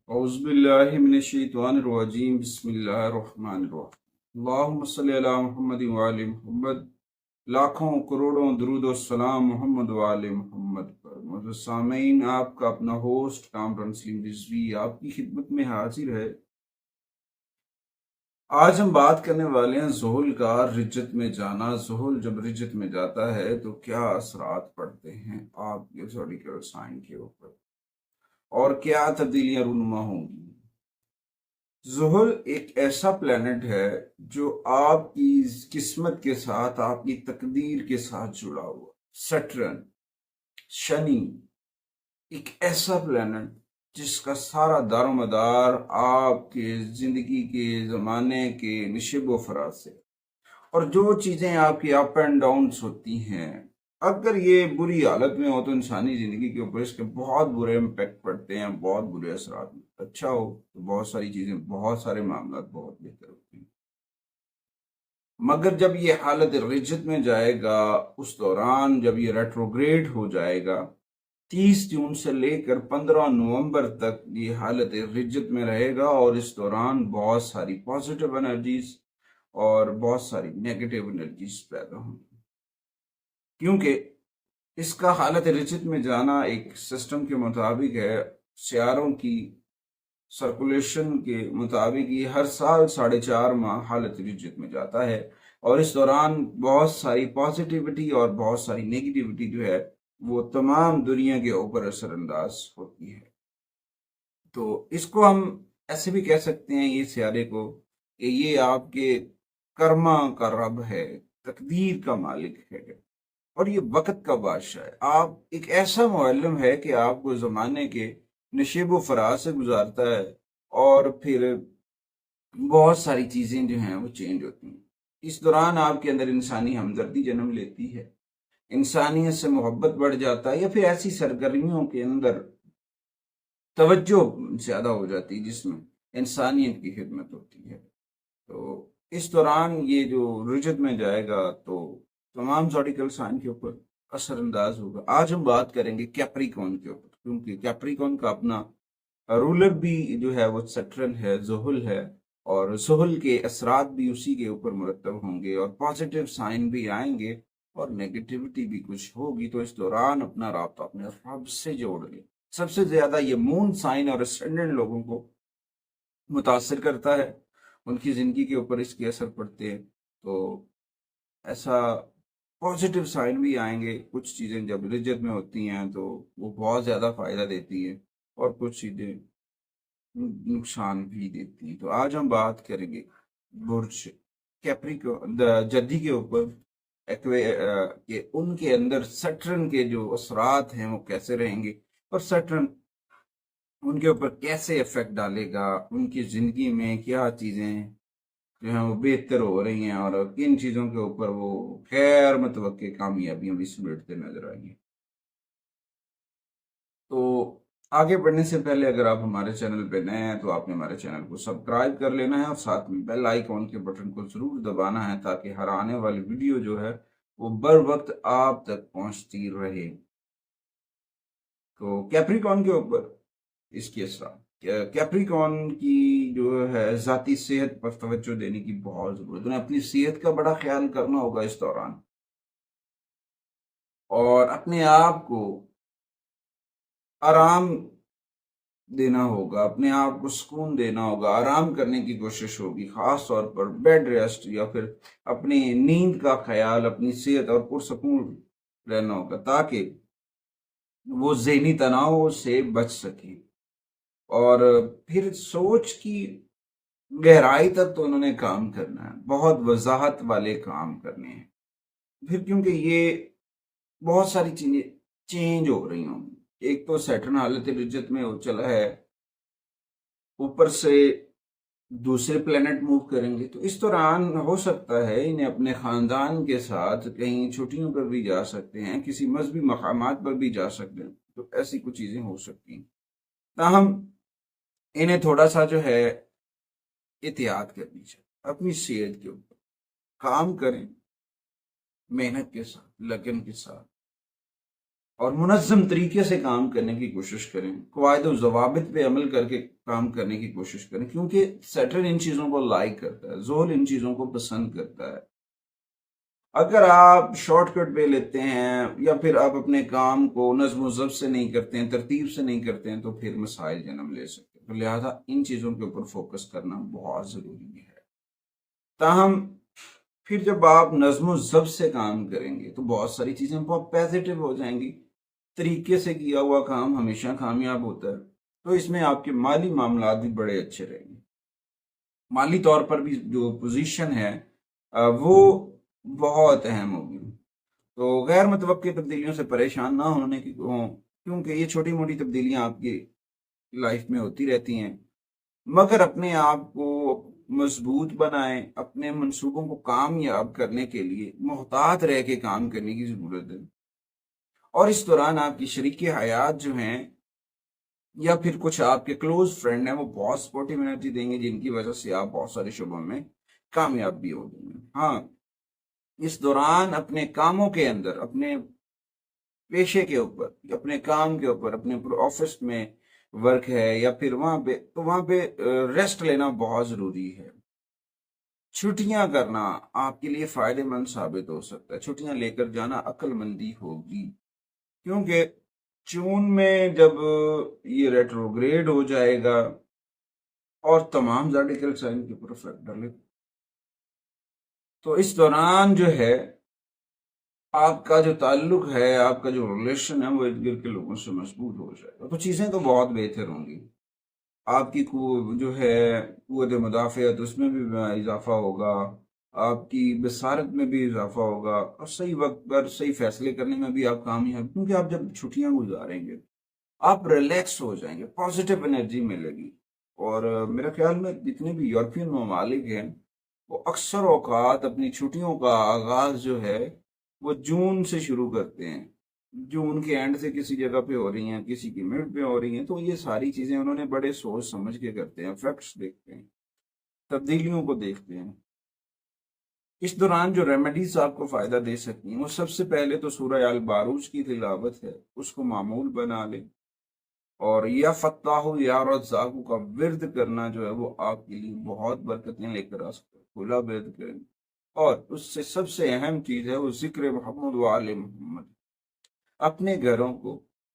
اعوذ باللہ من الشیطان الرجیم بسم اللہ الرحمن الرحیم اللہم صلی علی محمد وآل محمد لاکھوں کروڑوں درود و سلام محمد وآل محمد پر۔ معزز سامعین، آپ کا اپنا ہوسٹ کامران سلیم رضوی آپ کی خدمت میں حاضر ہے۔ آج ہم بات کرنے والے ہیں زحل کا رجت میں جانا۔ زحل جب رجت میں جاتا ہے تو کیا اثرات پڑتے ہیں آپ کے زوڈیکل سائن کے اوپر اور کیا تبدیلیاں رونما ہوں گی۔ زحل ایک ایسا پلانٹ ہے جو آپ کی قسمت کے ساتھ، آپ کی تقدیر کے ساتھ جڑا ہوا۔ سٹرن، شنی، ایک ایسا پلانٹ جس کا سارا دار و مدار آپ کے زندگی کے زمانے کے نشیب و فراز سے، اور جو چیزیں آپ کی اپ اینڈ ڈاؤنس ہوتی ہیں، اگر یہ بری حالت میں ہو تو انسانی زندگی کے اوپر اس کے بہت برے امپیکٹ پڑتے ہیں، بہت برے اثرات۔ اچھا ہو تو بہت ساری چیزیں، بہت سارے معاملات بہت بہتر ہوتے ہیں، مگر جب یہ حالت رجت میں جائے گا، اس دوران جب یہ ریٹروگریڈ ہو جائے گا، 30 جون سے لے کر 15 نومبر تک یہ حالت رجت میں رہے گا، اور اس دوران بہت ساری پازیٹیو انرجیز اور بہت ساری نیگیٹیو انرجیز پیدا ہوں گی، کیونکہ اس کا حالت رجت میں جانا ایک سسٹم کے مطابق ہے، سیاروں کی سرکولیشن کے مطابق یہ ہر سال 4.5 ماہ حالت رجت میں جاتا ہے، اور اس دوران بہت ساری پازیٹیوٹی اور بہت ساری نیگیٹیوٹی جو ہے وہ تمام دنیا کے اوپر اثر انداز ہوتی ہے۔ تو اس کو ہم ایسے بھی کہہ سکتے ہیں، یہ سیارے کو، کہ یہ آپ کے کرما کا رب ہے، تقدیر کا مالک ہے، اور یہ وقت کا بادشاہ ہے۔ آپ ایک ایسا معلم ہے کہ آپ کو زمانے کے نشیب و فراز سے گزارتا ہے، اور پھر بہت ساری چیزیں جو ہیں وہ چینج ہوتی ہیں۔ اس دوران آپ کے اندر انسانی ہمدردی جنم لیتی ہے، انسانیت سے محبت بڑھ جاتا ہے، یا پھر ایسی سرگرمیوں کے اندر توجہ زیادہ ہو جاتی ہے جس میں انسانیت کی خدمت ہوتی ہے۔ تو اس دوران یہ جو رجت میں جائے گا تو تمام زوڈیکل سائن کے اوپر اثر انداز ہوگا۔ آج ہم بات کریں گے کیپریکون کے اوپر، کیونکہ کیپریکون کا اپنا رولر بھی جو ہے وہ سٹرن ہے، زحل ہے، اور زحل کے اثرات بھی اسی کے اوپر مرتب ہوں گے، اور پازیٹیو سائن بھی آئیں گے اور نیگیٹیوٹی بھی کچھ ہوگی۔ تو اس دوران اپنا رابطہ اپنے رب سے جوڑ لیں۔ سب سے زیادہ یہ مون سائن اور اسٹینڈرڈ لوگوں کو متاثر کرتا ہے، ان کی زندگی کے اوپر اس کے اثر پڑتے ہیں۔ تو ایسا پازیٹیو سائن بھی آئیں گے، کچھ چیزیں جب رجت میں ہوتی ہیں تو وہ بہت زیادہ فائدہ دیتی ہیں، اور کچھ چیزیں نقصان بھی دیتی ہیں۔ تو آج ہم بات کریں گے برج کیپریکون جدی کے اوپر، کہ ان کے اندر سٹرن کے جو اثرات ہیں وہ کیسے رہیں گے، اور سٹرن ان کے اوپر کیسے افیکٹ ڈالے گا، ان کی زندگی میں کیا چیزیں جو ہیں وہ بہتر ہو رہی ہیں، اور کن چیزوں کے اوپر وہ غیر متوقع کامیابیاں بھی سمیٹتے نظر آئی ہیں۔ تو آگے بڑھنے سے پہلے اگر آپ ہمارے چینل پہ نئے ہیں تو آپ نے ہمارے چینل کو سبسکرائب کر لینا ہے، اور ساتھ میں بیل آئیکن کے بٹن کو ضرور دبانا ہے، تاکہ ہر آنے والی ویڈیو جو ہے وہ بر وقت آپ تک پہنچتی رہے۔ تو کیپریکون کے اوپر اس کی اثرات، کیپریکون کی جو ہے ذاتی صحت پر توجہ دینے کی بہت ضرورت ہے۔ انہیں اپنی صحت کا بڑا خیال کرنا ہوگا اس دوران، اور اپنے آپ کو آرام دینا ہوگا، اپنے آپ کو سکون دینا ہوگا، آرام کرنے کی کوشش ہوگی، خاص طور پر بیڈ ریسٹ، یا پھر اپنی نیند کا خیال، اپنی صحت اور پرسکون رہنا ہوگا، تاکہ وہ ذہنی تناؤ سے بچ سکے۔ اور پھر سوچ کی گہرائی تک تو انہوں نے کام کرنا ہے، بہت وضاحت والے کام کرنے ہیں، پھر کیونکہ یہ بہت ساری چیزیں چینج ہو رہی ہوں۔ ایک تو سیٹرن حالت رجت میں وہ چلا ہے، اوپر سے دوسرے پلینٹ موو کریں گے، تو اس دوران ہو سکتا ہے انہیں اپنے خاندان کے ساتھ کہیں چھٹیوں پر بھی جا سکتے ہیں، کسی مذہبی مقامات پر بھی جا سکتے ہیں، تو ایسی کچھ چیزیں ہو سکتی ہیں۔ تاہم انہیں تھوڑا سا جو ہے احتیاط کرنی چاہیے، اپنی صحت کے اوپر کام کریں، محنت کے ساتھ، لگن کے ساتھ، اور منظم طریقے سے کام کرنے کی کوشش کریں، قواعد و ضوابط پہ عمل کر کے کام کرنے کی کوشش کریں، کیونکہ سیٹرن ان چیزوں کو لائک کرتا ہے، زحل ان چیزوں کو پسند کرتا ہے۔ اگر آپ شارٹ کٹ پہ لیتے ہیں یا پھر آپ اپنے کام کو نظم و ضبط سے نہیں کرتے ہیں، ترتیب سے نہیں کرتے ہیں، تو پھر مسائل جنم لے سکتے ہیں۔ تو لہٰذا ان چیزوں کے اوپر فوکس کرنا بہت ضروری ہے۔ تاہم پھر جب آپ نظم و ضبط سے کام کریں گے تو بہت ساری چیزیں بہت پازیٹیو ہو جائیں گی۔ طریقے سے کیا ہوا کام ہمیشہ کامیاب ہوتا ہے، تو اس میں آپ کے مالی معاملات بھی بڑے اچھے رہیں گے۔ مالی طور پر بھی جو پوزیشن ہے وہ بہت اہم ہوگی۔ تو غیر متوقع تبدیلیوں سے پریشان نہ ہونے کی کیونکہ یہ چھوٹی موٹی تبدیلیاں آپ کی لائف میں ہوتی رہتی ہیں، مگر اپنے آپ کو مضبوط بنائیں۔ اپنے منصوبوں کو کامیاب کرنے کے لیے محتاط رہ کے کام کرنے کی ضرورت ہے، اور اس دوران آپ کی شریک حیات جو ہیں یا پھر کچھ آپ کے کلوز فرینڈ ہیں وہ بہت سپورٹیو انرجی دیں گے، جن کی وجہ سے آپ بہت سارے شعبوں میں کامیاب بھی ہو گے۔ ہاں، اس دوران اپنے کاموں کے اندر، اپنے پیشے کے اوپر، اپنے کام کے اوپر، اپنے آفس میں ورک ہے یا پھر وہاں پہ ریسٹ لینا بہت ضروری ہے۔ چھٹیاں کرنا آپ کے لیے فائدے مند ثابت ہو سکتا ہے، چھٹیاں لے کر جانا عقل مندی ہوگی، کیونکہ جون میں جب یہ ریٹروگریڈ ہو جائے گا اور تمام زیڈیکل سائن کے اوپر افیکٹ ڈالے، تو اس دوران جو ہے آپ کا جو تعلق ہے، آپ کا جو ریلیشن ہے، وہ ارد گرد کے لوگوں سے مضبوط ہو جائے گا، تو چیزیں تو بہت بہتر ہوں گی۔ آپ کی جو ہے قوت مدافعت، اس میں بھی اضافہ ہوگا، آپ کی بصارت میں بھی اضافہ ہوگا، اور صحیح وقت پر صحیح فیصلے کرنے میں بھی آپ کامیاب، کیونکہ آپ جب چھٹیاں گزاریں گے آپ ریلیکس ہو جائیں گے، پازیٹیو انرجی ملے گی۔ اور میرے خیال میں جتنے بھی یورپین ممالک ہیں وہ اکثر اوقات اپنی چھٹیوں کا آغاز جو ہے وہ جون سے شروع کرتے ہیں، جون کے اینڈ سے کسی جگہ پہ ہو رہی ہیں، کسی کی مڈ پہ ہو رہی ہیں، تو یہ ساری چیزیں انہوں نے بڑے سوچ سمجھ کے کرتے ہیں، فیکٹس دیکھتے ہیں، تبدیلیوں کو دیکھتے ہیں۔ اس دوران جو ریمیڈیز آپ کو فائدہ دے سکتی ہیں، وہ سب سے پہلے تو سورہ الباروج کی تلاوت ہے، اس کو معمول بنا لیں، اور یا فتاح یا رزاق کا ورد کرنا جو ہے وہ آپ کے لیے بہت برکتیں لے کر آ سکتا ہے، کھلا ورد کریں۔ اور اس سے سب سے اہم چیز ہے وہ ذکر محمد و آل محمد۔ اپنے گھروں کو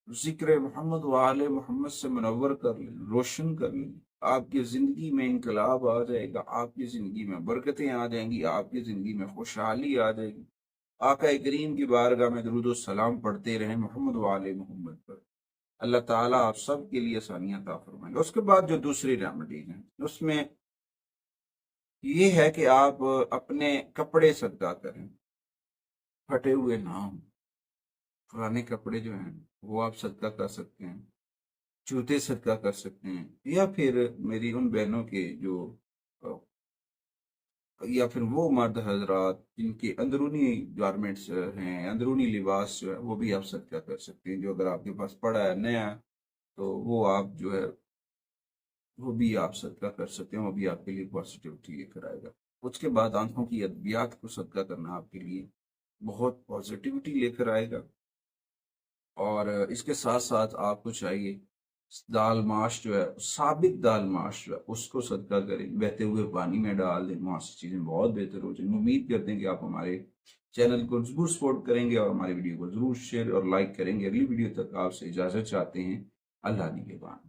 ذکر محمد و آل محمد سے منور کر لیں، روشن کر لیں، آپ کی زندگی میں انقلاب آ جائے گا، آپ کی زندگی میں برکتیں آ جائیں گی، آپ کی زندگی میں خوشحالی آ جائے گی۔ آقا کریم کی بارگاہ میں درود و سلام پڑھتے رہیں محمد و آل محمد پر، اللہ تعالیٰ آپ سب کے لیے آسانیاں عطا فرمائیں گے۔ اس کے بعد جو دوسری ریمیڈی ہیں اس میں یہ ہے کہ آپ اپنے کپڑے صدقہ کریں، پھٹے ہوئے نام، پرانے کپڑے جو ہیں وہ آپ صدقہ کر سکتے ہیں، جوتے صدقہ کر سکتے ہیں، یا پھر میری ان بہنوں کے جو یا پھر وہ مرد حضرات جن کے اندرونی گارمنٹس ہیں، اندرونی لباس جو ہے وہ بھی آپ صدقہ کر سکتے ہیں، جو اگر آپ کے پاس پڑا ہے نیا تو وہ آپ جو ہے وہ بھی آپ صدقہ کر سکتے ہیں، وہ بھی آپ کے لیے پازیٹیوٹی لے کر آئے گا۔ اس کے بعد آنکھوں کی ادویات کو صدقہ کرنا آپ کے لیے بہت پازیٹیوٹی لے کر آئے گا۔ اور اس کے ساتھ ساتھ آپ کو چاہیے دال ماش جو ہے، ثابت دال ماش جو ہے اس کو صدقہ کریں، بہتے ہوئے پانی میں ڈال دیں، وہاں سے چیزیں بہت بہتر ہو جائیں۔ امید کرتے ہیں کہ آپ ہمارے چینل کو ضرور سپورٹ کریں گے اور ہماری ویڈیو کو ضرور شیئر اور لائک کریں گے۔ اگلی ویڈیو تک آپ سے اجازت چاہتے ہیں، اللہ نگہبان۔